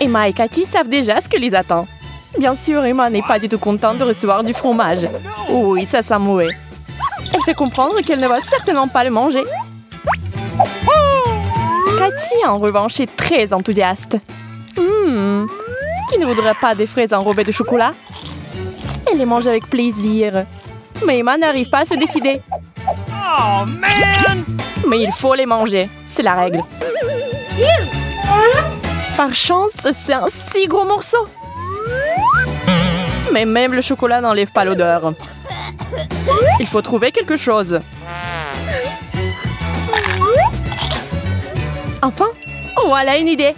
Emma et Cathy savent déjà ce que les attend. Bien sûr, Emma n'est pas du tout contente de recevoir du fromage. Oui, ça sent mauvais. Elle fait comprendre qu'elle ne va certainement pas le manger. Cathy, en revanche, est très enthousiaste. Qui ne voudrait pas des fraises enrobées de chocolat? Elle les mange avec plaisir. Mais Emma n'arrive pas à se décider. Oh, man! Mais il faut les manger, c'est la règle. Par chance, c'est un si gros morceau. Mais même le chocolat n'enlève pas l'odeur. Il faut trouver quelque chose. Enfin, voilà une idée.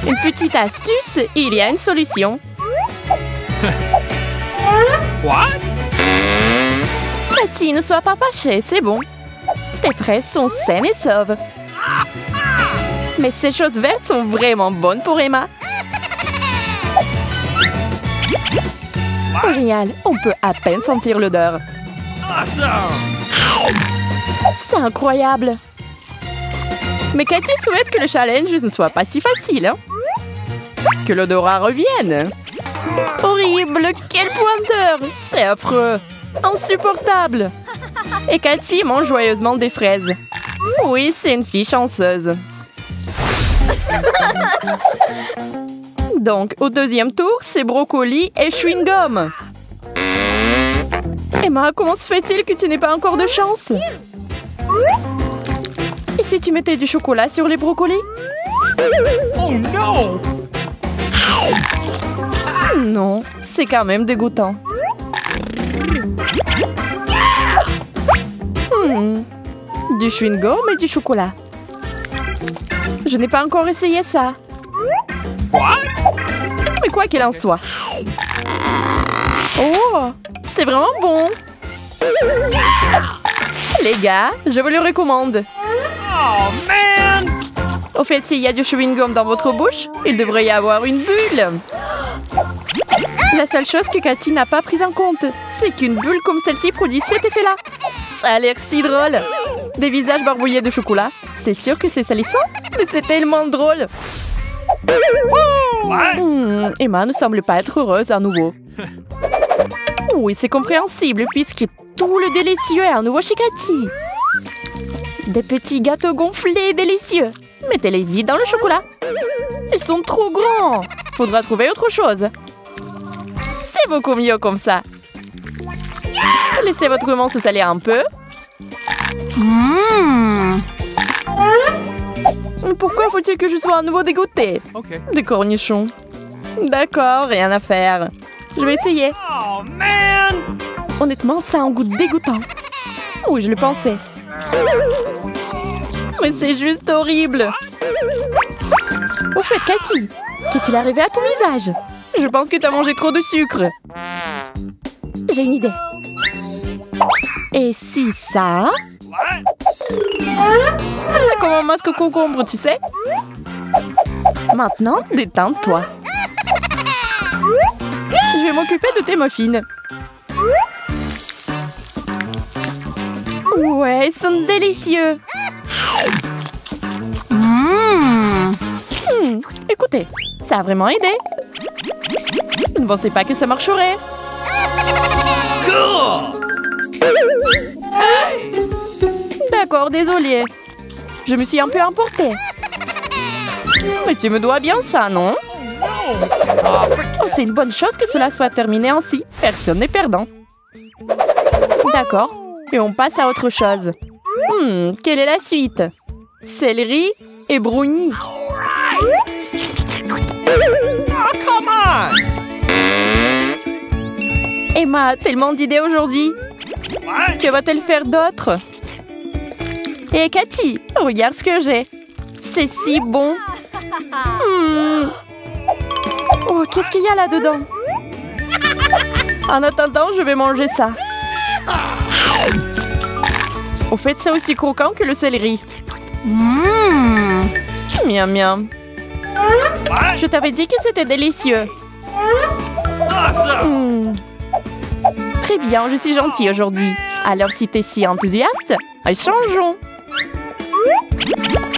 Une petite astuce, il y a une solution. What? Cathy, ne sois pas fâchée, c'est bon. Tes fraises sont saines et sauves. Mais ces choses vertes sont vraiment bonnes pour Emma. Oh, génial, on peut à peine sentir l'odeur. Awesome! C'est incroyable. Mais Cathy souhaite que le challenge ne soit pas si facile. Hein? Que l'odorat revienne. Horrible, quel pointeur! C'est affreux, insupportable. Et Cathy mange joyeusement des fraises. Oui, c'est une fille chanceuse. Donc, au deuxième tour, c'est brocoli et chewing-gum. Emma, comment se fait-il que tu n'aies pas encore de chance? Et si tu mettais du chocolat sur les brocolis? Oh non! Non, c'est quand même dégoûtant. Du chewing-gum et du chocolat. Je n'ai pas encore essayé ça. What? Mais quoi qu'il en soit. Oh, c'est vraiment bon. Les gars, je vous le recommande. Oh man! Au fait, s'il y a du chewing-gum dans votre bouche, il devrait y avoir une bulle. La seule chose que Cathy n'a pas prise en compte, c'est qu'une bulle comme celle-ci produit cet effet-là. Ça a l'air si drôle. Des visages barbouillés de chocolat. C'est sûr que c'est salissant, mais c'est tellement drôle. Emma ne semble pas être heureuse à nouveau. Oui, c'est compréhensible puisque tout le délicieux est à nouveau chez Cathy. Des petits gâteaux gonflés délicieux. Mettez-les vite dans le chocolat. Ils sont trop grands. Faudra trouver autre chose. C'est beaucoup mieux comme ça. Laissez votre main se salir un peu. Pourquoi faut-il que je sois à nouveau dégoûtée? Des cornichons. D'accord, rien à faire. Je vais essayer. Oh man! Honnêtement, ça a un goût dégoûtant. Oui, je le pensais. Mais c'est juste horrible. Au fait, Cathy, qu'est-il arrivé à ton visage? Je pense que tu as mangé trop de sucre. J'ai une idée. Et si ça? C'est comme un masque au concombre, tu sais. Maintenant, détends-toi. Je vais m'occuper de tes muffins. Ouais, ils sont délicieux. Écoutez, ça a vraiment aidé. Vous ne pensez pas que ça marcherait? D'accord, désolé. Je me suis un peu emportée. Mais tu me dois bien ça, non? Oh, c'est une bonne chose que cela soit terminé ainsi. Personne n'est perdant. D'accord. Et on passe à autre chose. Quelle est la suite? Céleri et brownie. Oh, come on! Emma a tellement d'idées aujourd'hui. Que va-t-elle faire d'autre? Et Cathy, regarde ce que j'ai. C'est si bon. Oh, qu'est-ce qu'il y a là-dedans? En attendant, je vais manger ça. Au fait, c'est aussi croquant que le céleri. Miam miam. Je t'avais dit que c'était délicieux. Très bien, je suis gentille aujourd'hui. Alors si t'es si enthousiaste, changeons.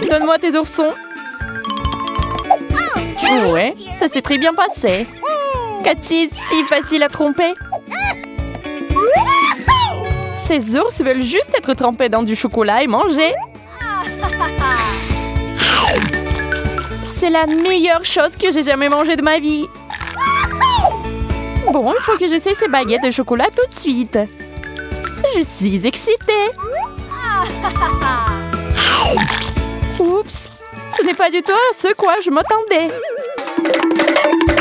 Donne-moi tes oursons. Ouais, ça s'est très bien passé. Cathy, si facile à tromper. Ces ours veulent juste être trempés dans du chocolat et manger. C'est la meilleure chose que j'ai jamais mangée de ma vie. Bon, il faut que j'essaie ces baguettes de chocolat tout de suite. Je suis excitée. Oups, ce n'est pas du tout à ce quoi je m'attendais.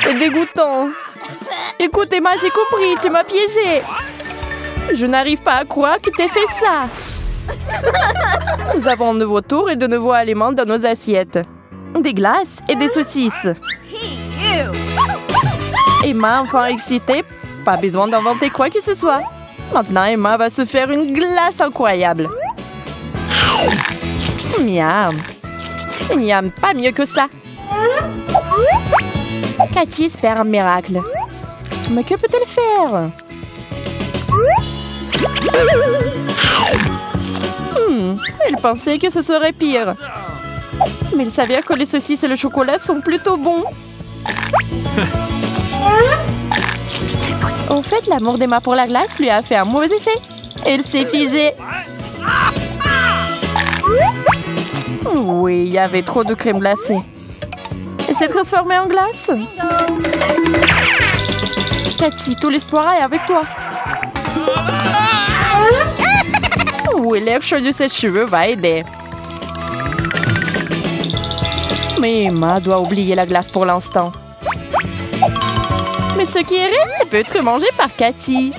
C'est dégoûtant. Écoute Emma, j'ai compris, tu m'as piégée. Je n'arrive pas à croire que t'aies fait ça. Nous avons de nouveau tour et de nouveaux aliments dans nos assiettes. Des glaces et des saucisses. Emma, enfin excitée, pas besoin d'inventer quoi que ce soit. Maintenant, Emma va se faire une glace incroyable. Miam. Il n'y a pas mieux que ça. Cathy espère un miracle. Mais que peut-elle faire? Elle pensait que ce serait pire. Mais il s'avère que les saucisses et le chocolat sont plutôt bons. En fait, l'amour d'Emma pour la glace lui a fait un mauvais effet. Elle s'est figée. Oui, il y avait trop de crème glacée. Elle s'est transformée en glace. Cathy, tout l'espoir est avec toi. Oui, l'air chaud de ses cheveux va aider. Mais Emma doit oublier la glace pour l'instant. Mais ce qui est resté peut être mangé par Cathy.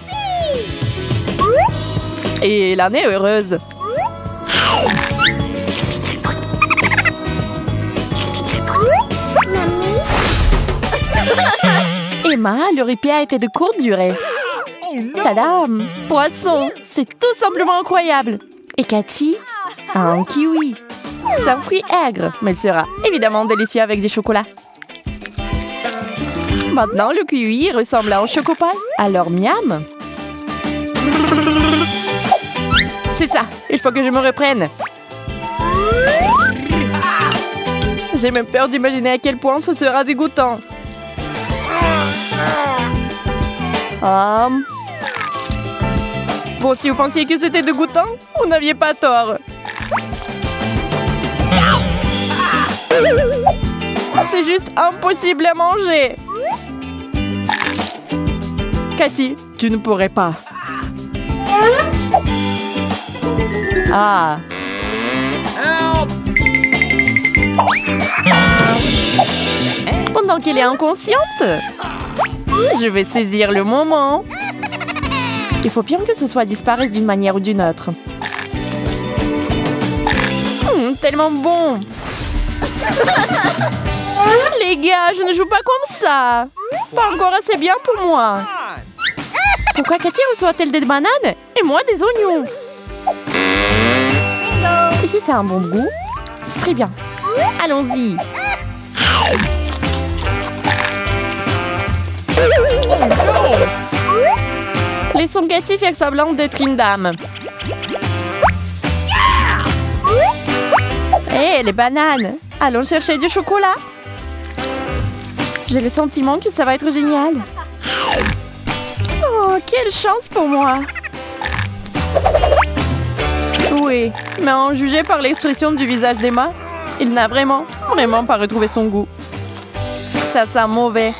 Et elle en est heureuse. Emma, le répit a été de courte durée. Tadam! Poisson! C'est tout simplement incroyable! Et Cathy a un kiwi. C'est un fruit aigre, mais il sera évidemment délicieux avec des chocolats. Maintenant, le kiwi ressemble à un chocopie. Alors, miam! C'est ça! Il faut que je me reprenne! J'ai même peur d'imaginer à quel point ce sera dégoûtant. Bon, si vous pensiez que c'était dégoûtant, vous n'aviez pas tort. C'est juste impossible à manger. Cathy, tu ne pourrais pas. Ah. Pendant qu'elle est inconsciente, je vais saisir le moment. Il faut bien que ce soit disparu d'une manière ou d'une autre. Tellement bon. Les gars, je ne joue pas comme ça. Pas encore assez bien pour moi. Pourquoi Cathy reçoit-elle des bananes et moi des oignons? Ici, c'est un bon goût. Très bien. Allons-y. Laissons Cathy faire semblant d'être une dame. Hé, les bananes! Allons chercher du chocolat. J'ai le sentiment que ça va être génial. Oh, quelle chance pour moi! Oui, mais en juger par l'expression du visage d'Emma, il n'a vraiment pas retrouvé son goût. Ça sent mauvais.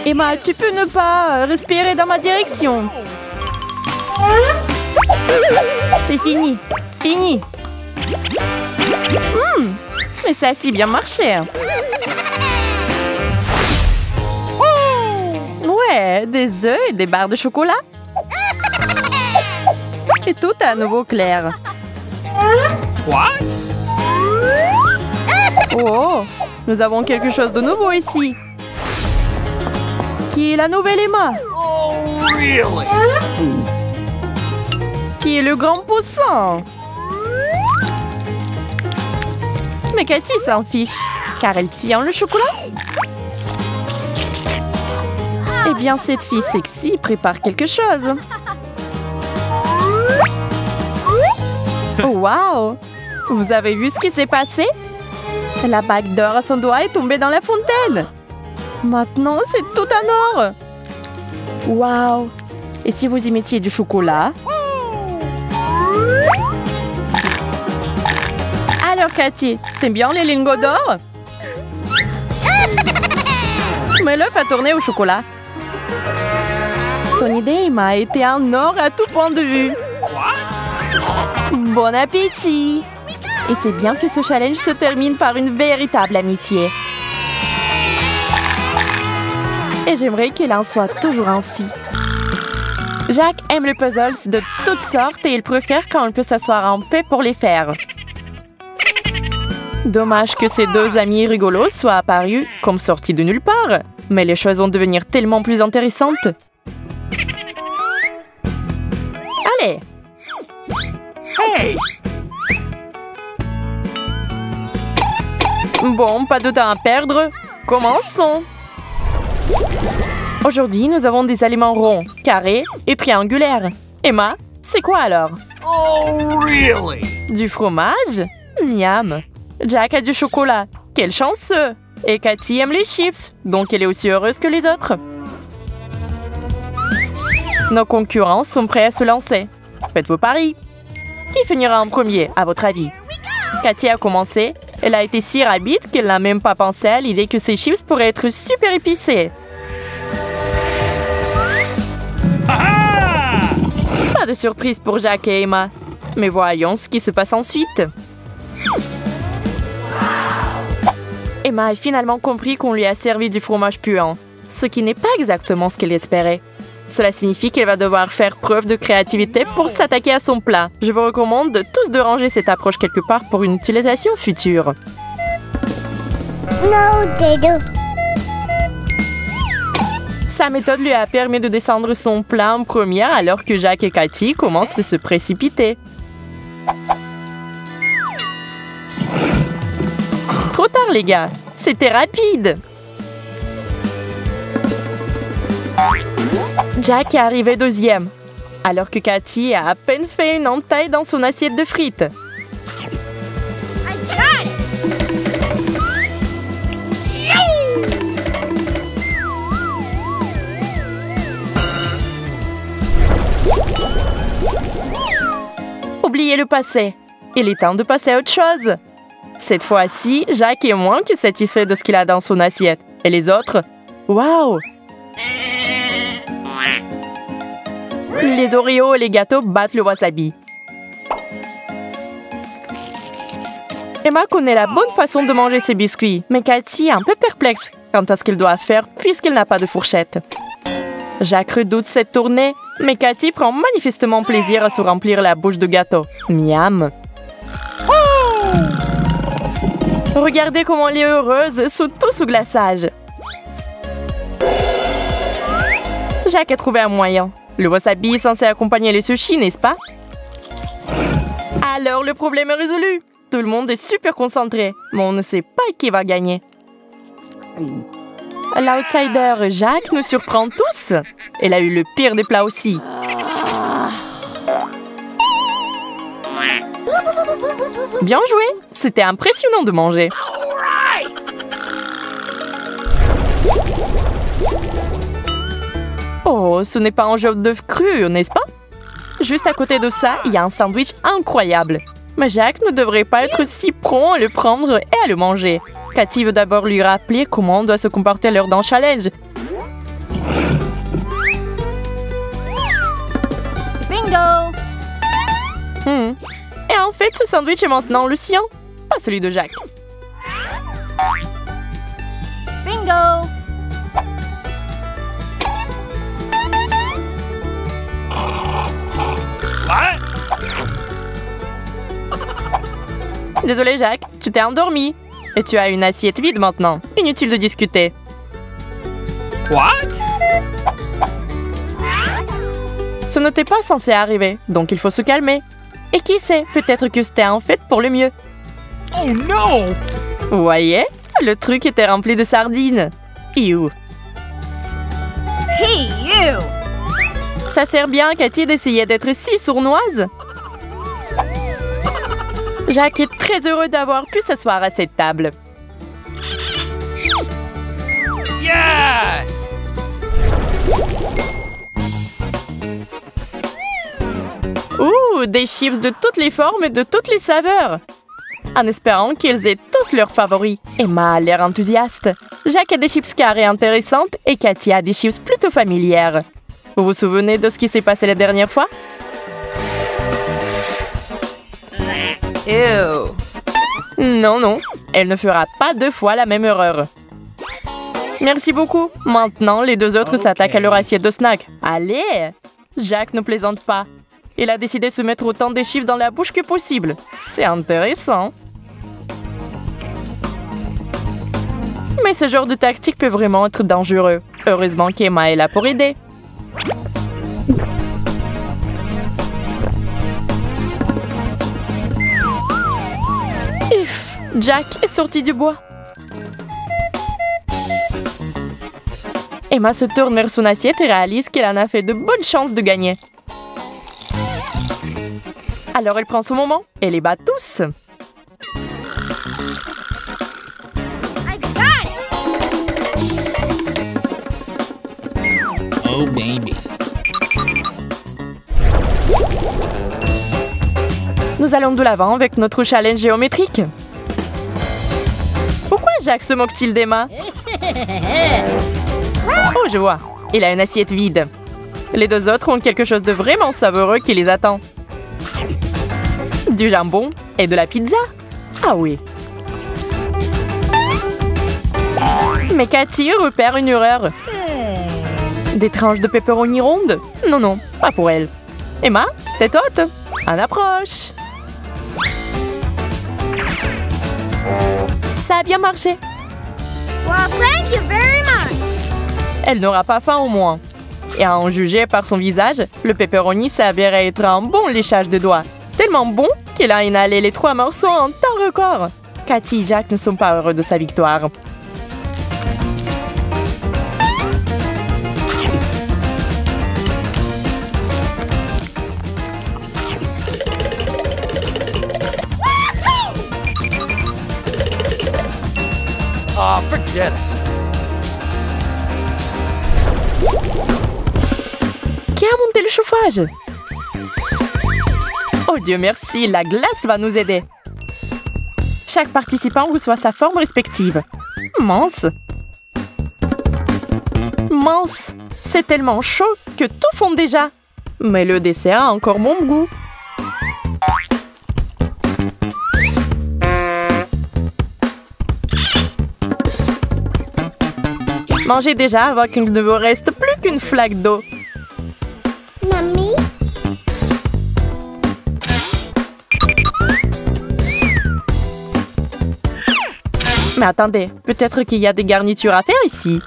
Emma, tu peux ne pas respirer dans ma direction. C'est fini. Fini. Mais ça a si bien marché. Ouais, des œufs et des barres de chocolat. Et tout est à nouveau clair. What? Oh, nous avons quelque chose de nouveau ici. Qui est la nouvelle Emma? Oh, really? Qui est le grand poussin? Mais Cathy s'en fiche, car elle tient le chocolat. Eh bien, cette fille sexy prépare quelque chose. Oh Waouh! Vous avez vu ce qui s'est passé? La bague d'or à son doigt est tombée dans la fontaine. Maintenant, c'est tout en or. Waouh! Et si vous y mettiez du chocolat? Alors, Cathy, t'aimes bien les lingots d'or? Mais l'œuf a tourné au chocolat. Ton idée, Emma, était en or à tout point de vue. Bon appétit! Et c'est bien que ce challenge se termine par une véritable amitié. Et j'aimerais qu'il en soit toujours ainsi. Jack aime les puzzles de toutes sortes et il préfère quand on peut s'asseoir en paix pour les faire. Dommage que ces deux amis rigolos soient apparus comme sortis de nulle part. Mais les choses vont devenir tellement plus intéressantes. Allez! Hey! Bon, pas de temps à perdre. Commençons! Aujourd'hui, nous avons des aliments ronds, carrés et triangulaires. Emma, c'est quoi alors? Oh, really? Du fromage? Miam! Jack a du chocolat. Quel chanceux! Et Cathy aime les chips, donc elle est aussi heureuse que les autres. Nos concurrents sont prêts à se lancer. Faites vos paris. Qui finira en premier, à votre avis? Cathy a commencé. Elle a été si rapide qu'elle n'a même pas pensé à l'idée que ces chips pourraient être super épicés. Pas de surprise pour Jack et Emma. Mais voyons ce qui se passe ensuite. Emma a finalement compris qu'on lui a servi du fromage puant, ce qui n'est pas exactement ce qu'elle espérait. Cela signifie qu'elle va devoir faire preuve de créativité pour s'attaquer à son plat. Je vous recommande tous de ranger cette approche quelque part pour une utilisation future. Sa méthode lui a permis de descendre son plat en première alors que Jack et Cathy commencent à se précipiter. Trop tard, les gars. C'était rapide. Jack est arrivé deuxième, alors que Cathy a à peine fait une entaille dans son assiette de frites. Oubliez le passé. Il est temps de passer à autre chose. Cette fois-ci, Jack est moins que satisfait de ce qu'il a dans son assiette. Et les autres? Waouh! Les Oreos et les gâteaux battent le wasabi. Emma connaît la bonne façon de manger ses biscuits, mais Cathy est un peu perplexe quant à ce qu'elle doit faire puisqu'elle n'a pas de fourchette. Jack redoute cette tournée, mais Cathy prend manifestement plaisir à se remplir la bouche de gâteaux. Miam! Regardez comment elle est heureuse, tout sous glaçage. Jack a trouvé un moyen. Le wasabi est censé accompagner les sushis, n'est-ce pas? Alors le problème est résolu. Tout le monde est super concentré, mais on ne sait pas qui va gagner. L'outsider Jack nous surprend tous. Elle a eu le pire des plats aussi. Bien joué! C'était impressionnant de manger. Oh, ce n'est pas un jaune d'œuf cru, n'est-ce pas? Juste à côté de ça, il y a un sandwich incroyable. Mais Jack ne devrait pas être si prompt à le prendre et à le manger. Cathy veut d'abord lui rappeler comment on doit se comporter lors d'un challenge. Bingo! Et en fait, ce sandwich est maintenant le sien, pas celui de Jack. Bingo! What? Désolé, Jack, tu t'es endormi. Et tu as une assiette vide maintenant. Inutile de discuter. What? Ce n'était pas censé arriver, donc il faut se calmer. Et qui sait, peut-être que c'était en fait pour le mieux. Oh no! Vous voyez? Le truc était rempli de sardines. Ew. Hey, you! Ça sert bien à Cathy d'essayer d'être si sournoise. Jack est très heureux d'avoir pu s'asseoir à cette table. Yes! Ouh, des chips de toutes les formes et de toutes les saveurs. En espérant qu'ils aient tous leurs favoris. Emma a l'air enthousiaste. Jack a des chips carrées intéressantes et Cathy a des chips plutôt familières. Vous vous souvenez de ce qui s'est passé la dernière fois? Ew. Non, non, elle ne fera pas 2 fois la même erreur. Merci beaucoup. Maintenant, les 2 autres s'attaquent à leur assiette de snack. Allez! Jack ne plaisante pas. Il a décidé de se mettre autant de chips dans la bouche que possible. C'est intéressant. Mais ce genre de tactique peut vraiment être dangereux. Heureusement qu'Emma est là pour aider. Uff, Jack est sorti du bois. Emma se tourne vers son assiette et réalise qu'elle en a fait de bonnes chances de gagner. Alors elle prend son moment et les bat tous. Oh, baby. Nous allons de l'avant avec notre challenge géométrique. Pourquoi Jack se moque-t-il d'Emma? Oh, je vois. Il a une assiette vide. Les 2 autres ont quelque chose de vraiment savoureux qui les attend. Du jambon et de la pizza. Ah oui. Mais Cathy repère une erreur. Des tranches de pepperoni rondes? Non, non, pas pour elle. Emma, tête haute. On approche. Ça a bien marché. Well, thank you very much. Elle n'aura pas faim au moins. Et à en juger par son visage, le pepperoni s'avérait être un bon léchage de doigts. Tellement bon qu'il a inhalé les 3 morceaux en temps record. Cathy et Jack ne sont pas heureux de sa victoire. Oh, forget it. Qui a monté le chauffage? Oh Dieu merci, la glace va nous aider. Chaque participant reçoit sa forme respective. Mince. Mince. C'est tellement chaud que tout fond déjà. Mais le dessert a encore bon goût. Mangez déjà avant qu'il ne vous reste plus qu'une flaque d'eau. Mamie? Mais attendez, peut-être qu'il y a des garnitures à faire ici.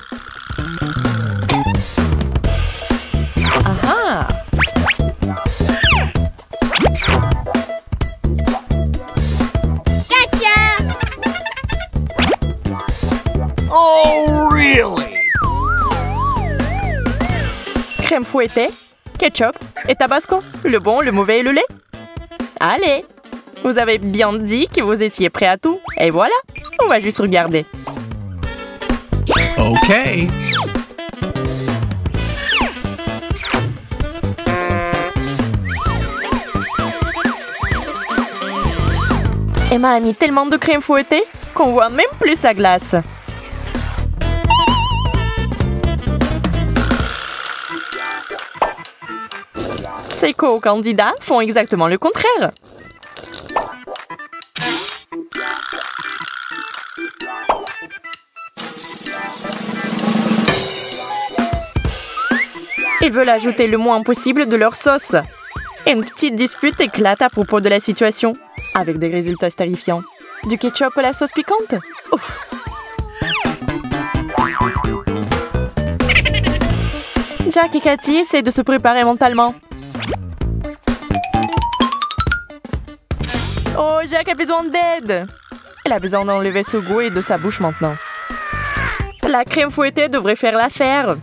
Ah ah! Gotcha! Oh, really? Crème fouettée, ketchup et tabasco. Le bon, le mauvais et le lait. Allez! Vous avez bien dit que vous étiez prêts à tout. Et voilà! On va juste regarder. Okay. Emma a mis tellement de crème fouettée qu'on voit même plus sa glace. Ses co-candidats font exactement le contraire. Ils veulent ajouter le moins possible de leur sauce. Et une petite dispute éclate à propos de la situation, avec des résultats terrifiants. Du ketchup à la sauce piquante? Ouf. Jack et Cathy essaient de se préparer mentalement. Oh, Jack a besoin d'aide! Elle a besoin d'enlever ce goût et de sa bouche maintenant. La crème fouettée devrait faire l'affaire.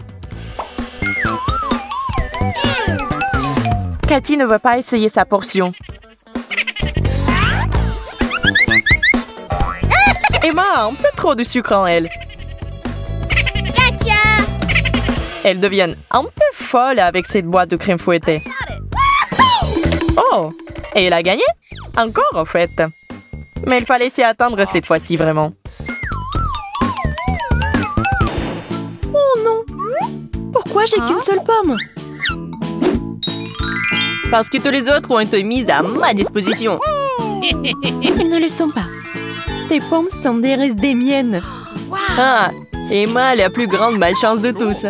Cathy ne veut pas essayer sa portion. Emma a un peu trop de sucre en elle. Gotcha! Elles deviennent un peu folles avec cette boîte de crème fouettée. Oh! Et elle a gagné? Encore, en fait. Mais il fallait s'y attendre cette fois-ci, vraiment. Oh non! Pourquoi j'ai qu'une seule pomme? Parce que tous les autres ont été mises à ma disposition. Elles ne le sont pas. Tes pommes sont des restes des miennes. Ah! Emma a la plus grande malchance de tous.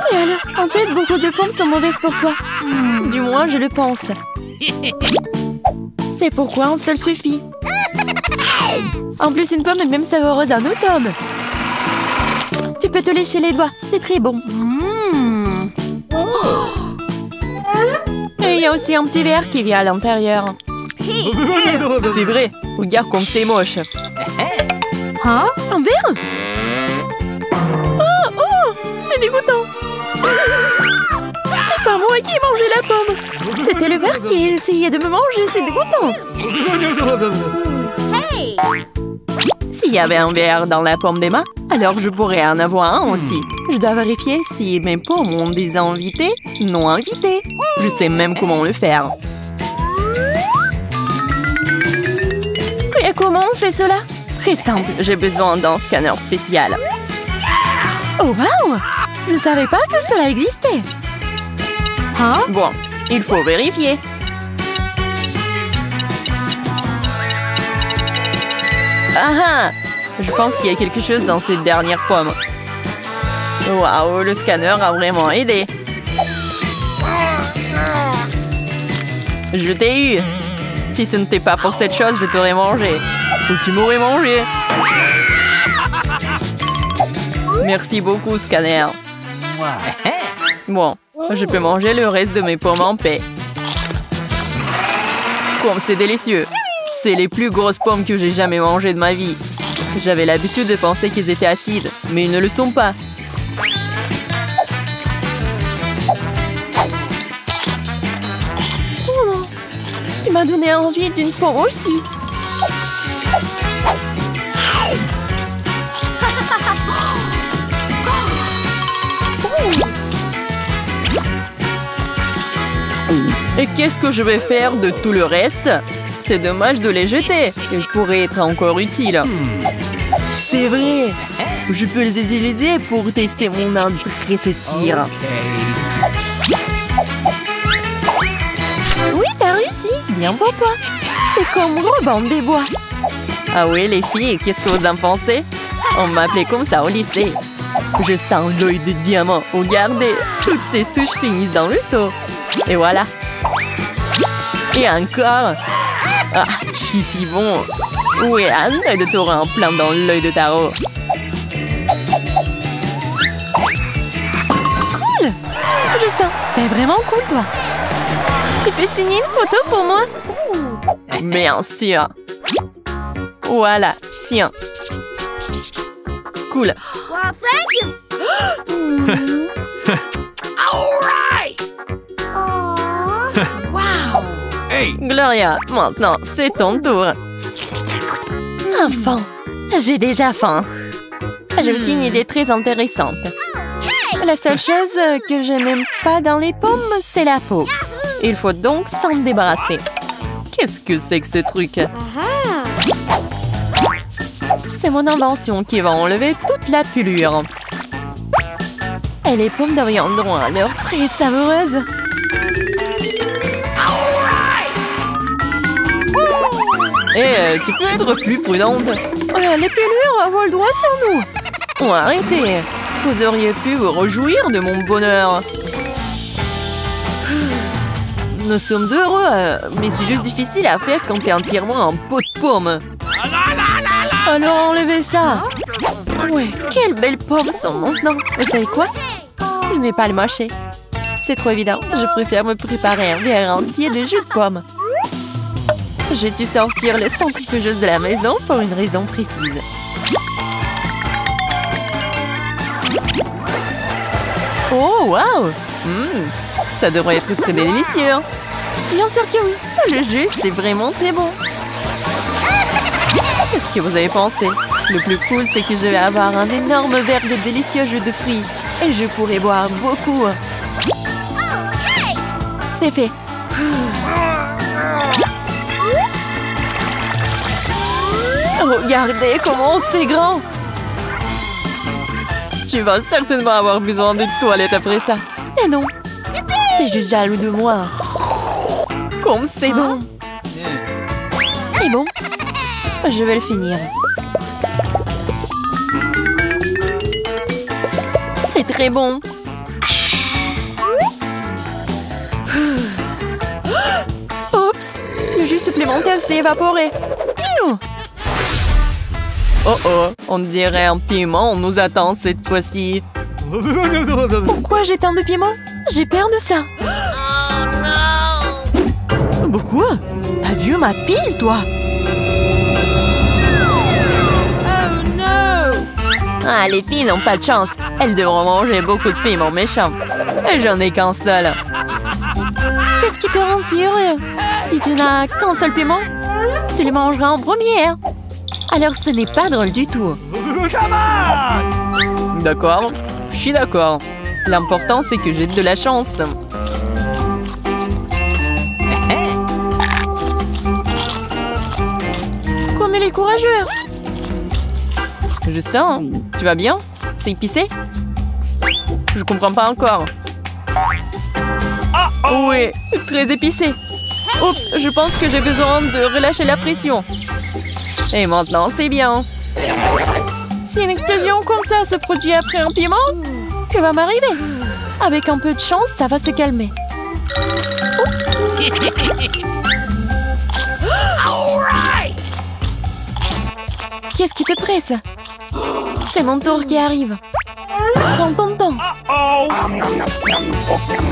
Réal, en fait, beaucoup de pommes sont mauvaises pour toi. Du moins, je le pense. C'est pourquoi un seul suffit. En plus, une pomme est même savoureuse d'un autre homme. Tu peux te lécher les doigts, c'est très bon. Et il y a aussi un petit verre qui vient à l'intérieur. C'est vrai, regarde comme c'est moche. Hein? Un verre? Oh, c'est dégoûtant. C'est pas moi qui ai mangé la pomme. C'était le verre qui essayait de me manger, c'est dégoûtant. Hey! S'il y avait un verre dans la pomme d'Emma, alors je pourrais en avoir un aussi. Je dois vérifier si mes pommes ont des invités non invités. Je sais même comment le faire. Et comment on fait cela? Très simple, j'ai besoin d'un scanner spécial. Oh wow! Je ne savais pas que cela existait. Hein? Bon, il faut vérifier. Ah ah! Je pense qu'il y a quelque chose dans cette dernière pomme. Waouh, le scanner a vraiment aidé. Je t'ai eu. Si ce n'était pas pour cette chose, je t'aurais mangé. Ou tu m'aurais mangé. Merci beaucoup, scanner. Bon, je peux manger le reste de mes pommes en paix. Comme c'est délicieux. C'est les plus grosses pommes que j'ai jamais mangées de ma vie. J'avais l'habitude de penser qu'ils étaient acides, mais ils ne le sont pas. Oh non! Tu m'as donné envie d'une pomme aussi. Et qu'est-ce que je vais faire de tout le reste? C'est dommage de les jeter. Ils pourraient être encore utiles. C'est vrai. Je peux les utiliser pour tester mon après-tir. Oui, t'as réussi. Bien pour toi. C'est comme Robin des Bois. Ah oui, les filles, qu'est-ce que vous en pensez? On m'appelait comme ça au lycée. Juste un œil de diamant. Regardez, toutes ces souches finissent dans le seau. Et voilà. Et encore. Ah, je suis si bon. Où est un œil de taureau en plein dans l'œil de tarot? Cool! Justin, t'es vraiment cool, toi. Tu peux signer une photo pour moi? Bien sûr. Voilà, tiens. Cool. Well, thank you. All right! Wow. Hey! Gloria, maintenant, c'est ton tour. Enfin, j'ai déjà faim. J'ai aussi une idée très intéressante. La seule chose que je n'aime pas dans les pommes, c'est la peau. Il faut donc s'en débarrasser. Qu'est-ce que c'est que ce truc? C'est mon invention qui va enlever toute la pelure. Et les pommes deviendront alors très savoureuses. Tu peux être plus prudente. Les pelures ont le droit sur nous. Oh, arrêtez. Vous auriez pu vous réjouir de mon bonheur. Nous sommes heureux, mais c'est juste difficile à faire quand t'es entièrement en pot de pomme. Alors enlevez ça. Ouais, quelles belles pommes sont maintenant. Vous savez quoi? Je ne vais pas le mâcher. C'est trop évident. Je préfère me préparer un verre entier de jus de pomme. J'ai dû sortir les centrifugeuses de la maison pour une raison précise. Oh, waouh! Ça devrait être très délicieux. Bien sûr que oui. Le jus, c'est vraiment très bon. Qu'est-ce que vous avez pensé? Le plus cool, c'est que je vais avoir un énorme verre de délicieux jus de fruits. Et je pourrai boire beaucoup. C'est fait. Regardez comment c'est grand. Tu vas certainement avoir besoin d'une toilette après ça. Mais non. T'es juste jaloux de moi. Comme c'est bon. C'est bon. Je vais le finir. C'est très bon. Oups. Le jus supplémentaire s'est évaporé. Oh oh, on dirait un piment nous attend cette fois-ci. Pourquoi j'ai tant de piment? J'ai peur de ça. Pourquoi? T'as vu ma pile, toi? Oh non! Ah, les filles n'ont pas de chance. Elles devront manger beaucoup de piments méchants. Et j'en ai qu'un seul. Qu'est-ce qui te rend si heureux? Si tu n'as qu'un seul piment, tu le mangeras en premier. Alors ce n'est pas drôle du tout. D'accord, je suis d'accord. L'important c'est que j'ai de la chance. Comme il est courageux. Justin, tu vas bien? C'est épicé? Je comprends pas encore. Oui, très épicé. Oups, je pense que j'ai besoin de relâcher la pression. Et maintenant, c'est bien. Si une explosion comme ça se produit après un piment, que va m'arriver? Avec un peu de chance, ça va se calmer. Qu'est-ce qui te presse? C'est mon tour qui arrive. Prends ton temps.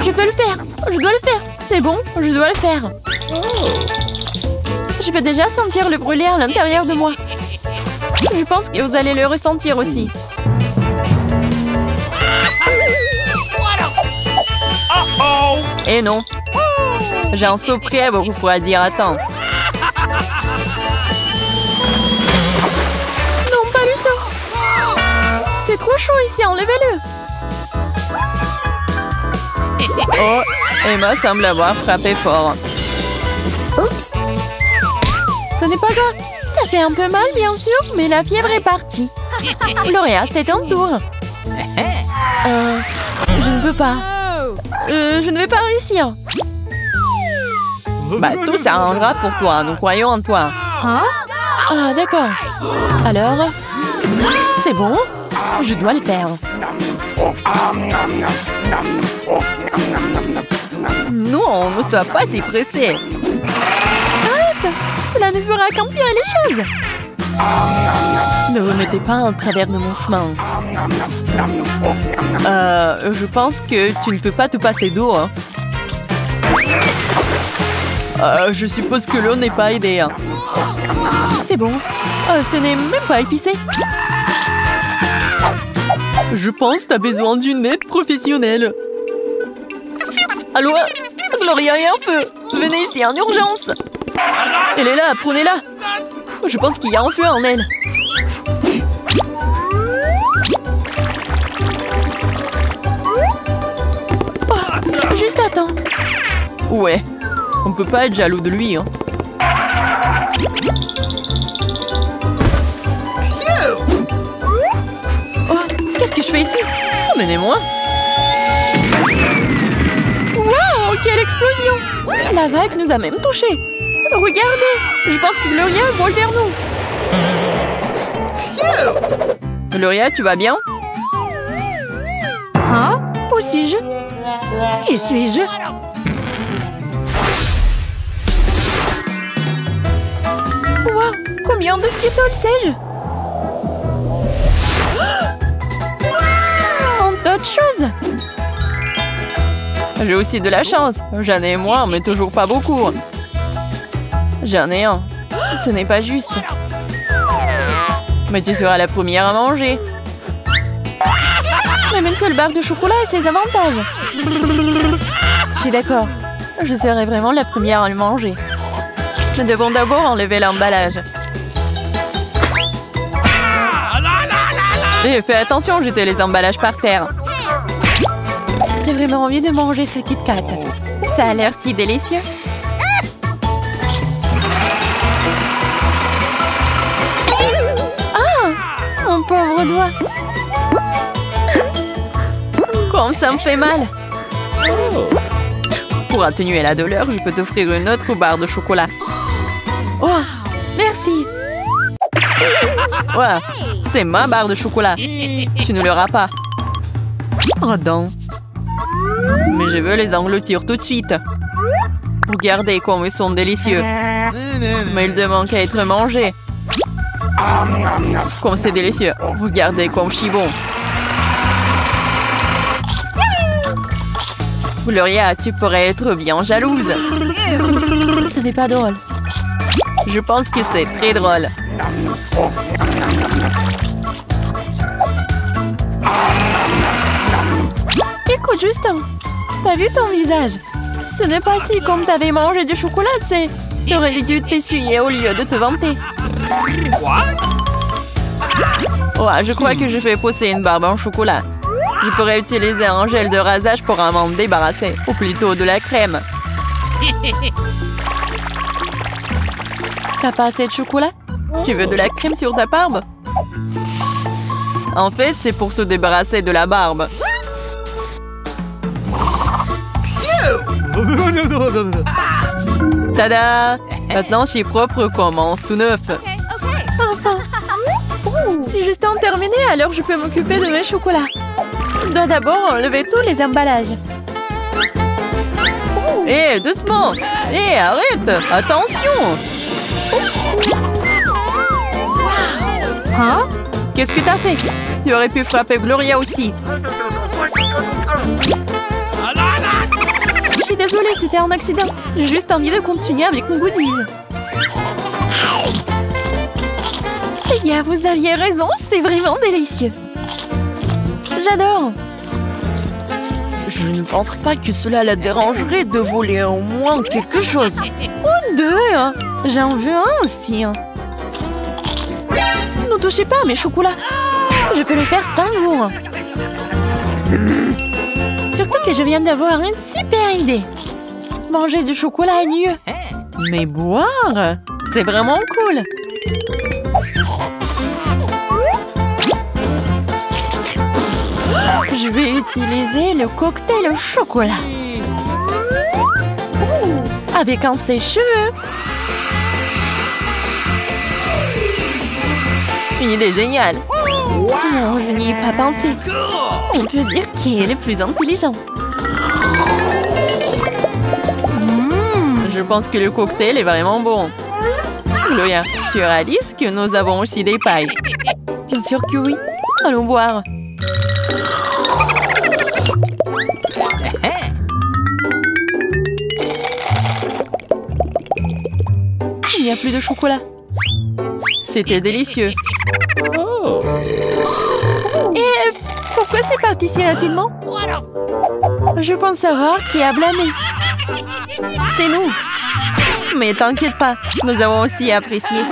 Je peux le faire. Je dois le faire. C'est bon, je dois le faire. Je peux déjà sentir le brûler à l'intérieur de moi. Je pense que vous allez le ressentir aussi. Et non. J'ai un seau prêt à vous refroidir à temps. Non, pas le seau. C'est trop chaud ici, enlevez-le. Oh, Emma semble avoir frappé fort. Oups. Ce n'est pas grave. Ça fait un peu mal, bien sûr, mais la fièvre est partie. Gloria, c'est ton tour. Je ne peux pas. Je ne vais pas réussir. Bah, tout s'arrangera pour toi. Nous croyons en toi. Hein? Ah, d'accord. Alors, c'est bon? Je dois le faire. Non, on ne soit pas si pressés. Arrête! Cela ne fera qu'empirer les choses. Ne vous mettez pas en travers de mon chemin. Je pense que tu ne peux pas te passer d'eau. Hein. Je suppose que l'eau n'est pas aidée. Hein. C'est bon. Ce n'est même pas épicé. Je pense que tu as besoin d'une aide professionnelle. Allô? Gloria est en feu. Venez ici en urgence. Elle est là, prenez-la. Je pense qu'il y a un feu en elle. Oh, juste à temps. Ouais, on peut pas être jaloux de lui. Hein. Oh, qu'est-ce que je fais ici? Emmenez-moi. Wow, quelle explosion! La vague nous a même touchés. Regardez, je pense que Gloria vole vers nous. Gloria, tu vas bien? Hein? Où suis-je? Qui suis-je? Wow, combien de Skittles sais-je? Un tas de choses. J'ai aussi de la chance. J'en ai moins, mais toujours pas beaucoup. J'en ai un. Ce n'est pas juste. Mais tu seras la première à manger. Même une seule barre de chocolat a ses avantages. Je suis d'accord. Je serai vraiment la première à le manger. Nous devons d'abord enlever l'emballage. Et fais attention, jeter les emballages par terre. J'ai vraiment envie de manger ce Kit Kat. Ça a l'air si délicieux. Ah, mon pauvre doigt. Comme ça me fait mal. Pour atténuer la douleur, je peux t'offrir une autre barre de chocolat. Oh, merci. Ouais, c'est ma barre de chocolat. Tu ne l'auras pas. Oh non. Mais je veux les engloutir tout de suite. Regardez comme ils sont délicieux. Mais ils demandent qu'à être mangés. Comme c'est délicieux. Regardez comme je suis bon. Gloria, tu pourrais être bien jalouse. Ce n'est pas drôle. Je pense que c'est très drôle. Écoute, Justin, t'as vu ton visage? Ce n'est pas si comme t'avais mangé du chocolat, c'est... T'aurais dû t'essuyer au lieu de te vanter. Ouais, je crois que je vais pousser une barbe en chocolat. Je pourrais utiliser un gel de rasage pour m'en débarrasser, ou plutôt de la crème. T'as pas assez de chocolat? Tu veux de la crème sur ta barbe? En fait, c'est pour se débarrasser de la barbe. Tada! Maintenant, je suis propre comme en sous-neuf. Enfin! Si Justin terminé, alors je peux m'occuper de mes chocolats. Je dois d'abord enlever tous les emballages. Hé, doucement! Hé, arrête! Attention! Hein? Qu'est-ce que t'as fait? Tu aurais pu frapper Gloria aussi. Je suis désolée, c'était un accident. J'ai juste envie de continuer avec mon goodies. Les gars, vous aviez raison, c'est vraiment délicieux. J'adore. Je ne pense pas que cela la dérangerait de voler au moins quelque chose. Ou deux, hein. J'en veux un aussi. Ne touchez pas à mes chocolats. Je peux le faire sans vous. Surtout que je viens d'avoir une super idée. Manger du chocolat est mieux. Mais boire, c'est vraiment cool. Je vais utiliser le cocktail au chocolat. Avec un sèche-cheveux. Une idée géniale. Non, je n'y ai pas pensé. On peut dire qui est le plus intelligent. Je pense que le cocktail est vraiment bon. Gloria, tu réalises que nous avons aussi des pailles? Bien sûr que oui. Allons boire. Il n'y a plus de chocolat. C'était délicieux. Et pourquoi c'est parti si rapidement? Je pense savoir qui a blâmé. C'est nous. Mais t'inquiète pas, nous avons aussi apprécié.